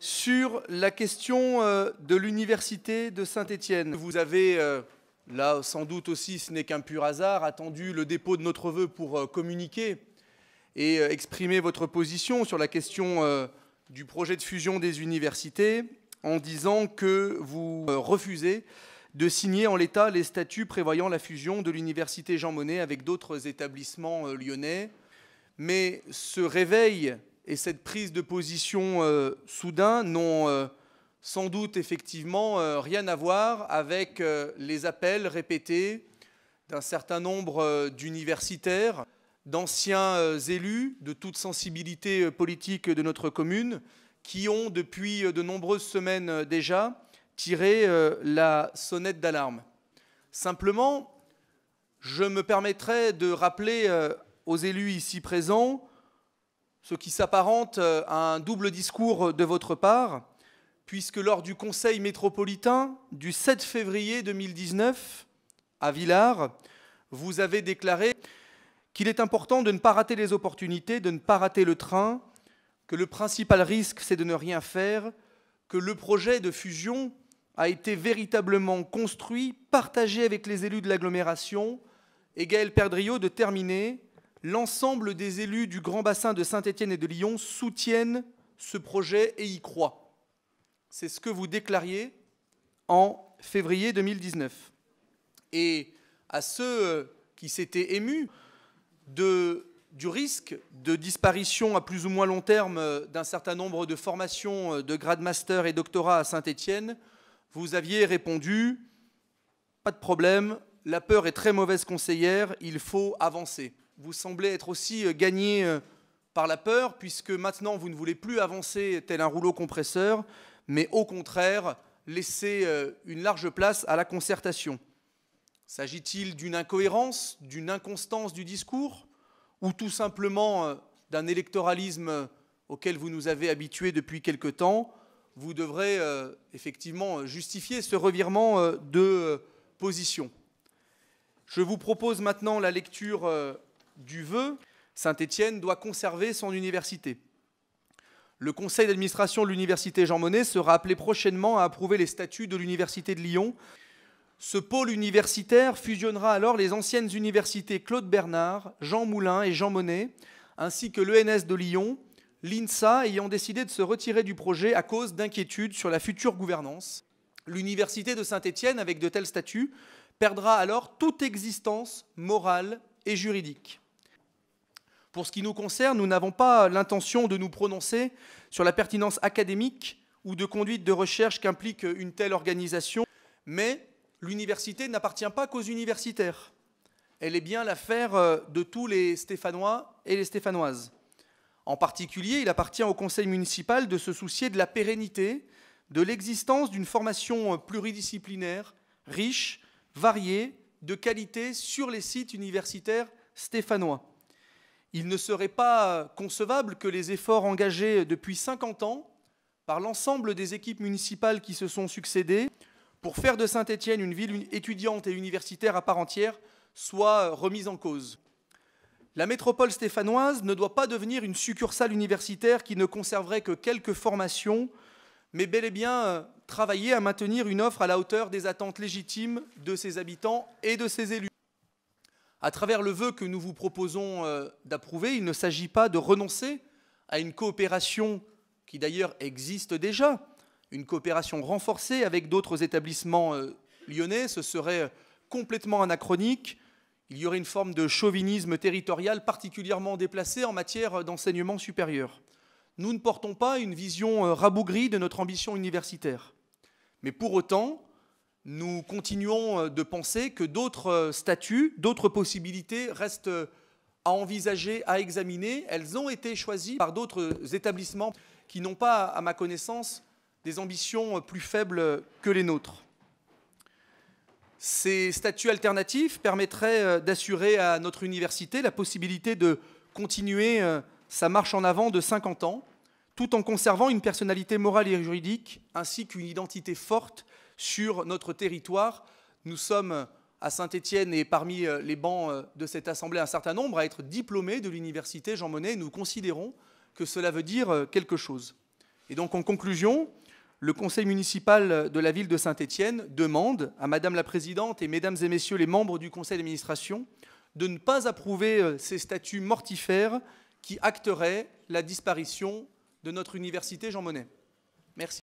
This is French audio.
sur la question de l'université de Saint-Étienne. Vous avez, là sans doute aussi, ce n'est qu'un pur hasard, attendu le dépôt de notre vœu pour communiquer et exprimer votre position sur la question du projet de fusion des universités en disant que vous refusez de signer en l'état les statuts prévoyant la fusion de l'université Jean Monnet avec d'autres établissements lyonnais. Mais ce réveil et cette prise de position soudain n'ont sans doute effectivement rien à voir avec les appels répétés d'un certain nombre d'universitaires, d'anciens élus de toute sensibilité politique de notre commune, qui ont depuis de nombreuses semaines déjà tiré la sonnette d'alarme. Simplement, je me permettrai de rappeler aux élus ici présents ce qui s'apparente à un double discours de votre part, puisque lors du Conseil métropolitain du 7 février 2019 à Villars, vous avez déclaré qu'il est important de ne pas rater les opportunités, de ne pas rater le train, que le principal risque, c'est de ne rien faire, que le projet de fusion a été véritablement construit, partagé avec les élus de l'agglomération, et Gaël Perdriau de terminer. L'ensemble des élus du Grand Bassin de Saint-Étienne et de Lyon soutiennent ce projet et y croient. C'est ce que vous déclariez en février 2019. Et à ceux qui s'étaient émus du risque de disparition à plus ou moins long terme d'un certain nombre de formations de grade master et doctorat à Saint-Étienne, vous aviez répondu « Pas de problème, la peur est très mauvaise conseillère, il faut avancer ». Vous semblez être aussi gagné par la peur, puisque maintenant vous ne voulez plus avancer tel un rouleau compresseur, mais au contraire laisser une large place à la concertation. S'agit-il d'une incohérence, d'une inconstance du discours, ou tout simplement d'un électoralisme auquel vous nous avez habitués depuis quelque temps? Vous devrez effectivement justifier ce revirement de position. Je vous propose maintenant la lecture du vœu. Saint-Étienne doit conserver son université. Le conseil d'administration de l'université Jean Monnet sera appelé prochainement à approuver les statuts de l'université de Lyon. Ce pôle universitaire fusionnera alors les anciennes universités Claude Bernard, Jean Moulin et Jean Monnet, ainsi que l'ENS de Lyon, l'INSA ayant décidé de se retirer du projet à cause d'inquiétudes sur la future gouvernance. L'université de Saint-Étienne, avec de tels statuts, perdra alors toute existence morale et juridique. Pour ce qui nous concerne, nous n'avons pas l'intention de nous prononcer sur la pertinence académique ou de conduite de recherche qu'implique une telle organisation, mais l'université n'appartient pas qu'aux universitaires. Elle est bien l'affaire de tous les Stéphanois et les Stéphanoises. En particulier, il appartient au conseil municipal de se soucier de la pérennité, de l'existence d'une formation pluridisciplinaire, riche, variée, de qualité sur les sites universitaires stéphanois. Il ne serait pas concevable que les efforts engagés depuis 50 ans par l'ensemble des équipes municipales qui se sont succédées pour faire de Saint-Étienne une ville étudiante et universitaire à part entière soient remis en cause. La métropole stéphanoise ne doit pas devenir une succursale universitaire qui ne conserverait que quelques formations, mais bel et bien travailler à maintenir une offre à la hauteur des attentes légitimes de ses habitants et de ses élus. À travers le vœu que nous vous proposons d'approuver, il ne s'agit pas de renoncer à une coopération qui d'ailleurs existe déjà, une coopération renforcée avec d'autres établissements lyonnais. Ce serait complètement anachronique. Il y aurait une forme de chauvinisme territorial particulièrement déplacé en matière d'enseignement supérieur. Nous ne portons pas une vision rabougrie de notre ambition universitaire. Mais pour autant, nous continuons de penser que d'autres statuts, d'autres possibilités restent à envisager, à examiner. Elles ont été choisies par d'autres établissements qui n'ont pas, à ma connaissance, des ambitions plus faibles que les nôtres. Ces statuts alternatifs permettraient d'assurer à notre université la possibilité de continuer sa marche en avant de 50 ans, tout en conservant une personnalité morale et juridique, ainsi qu'une identité forte sur notre territoire. Nous sommes à Saint-Étienne et parmi les bancs de cette Assemblée un certain nombre à être diplômés de l'université Jean Monnet. Nous considérons que cela veut dire quelque chose. Et donc, en conclusion, le conseil municipal de la ville de Saint-Étienne demande à Madame la Présidente et Mesdames et Messieurs les membres du conseil d'administration de ne pas approuver ces statuts mortifères qui acteraient la disparition de notre université Jean Monnet. Merci.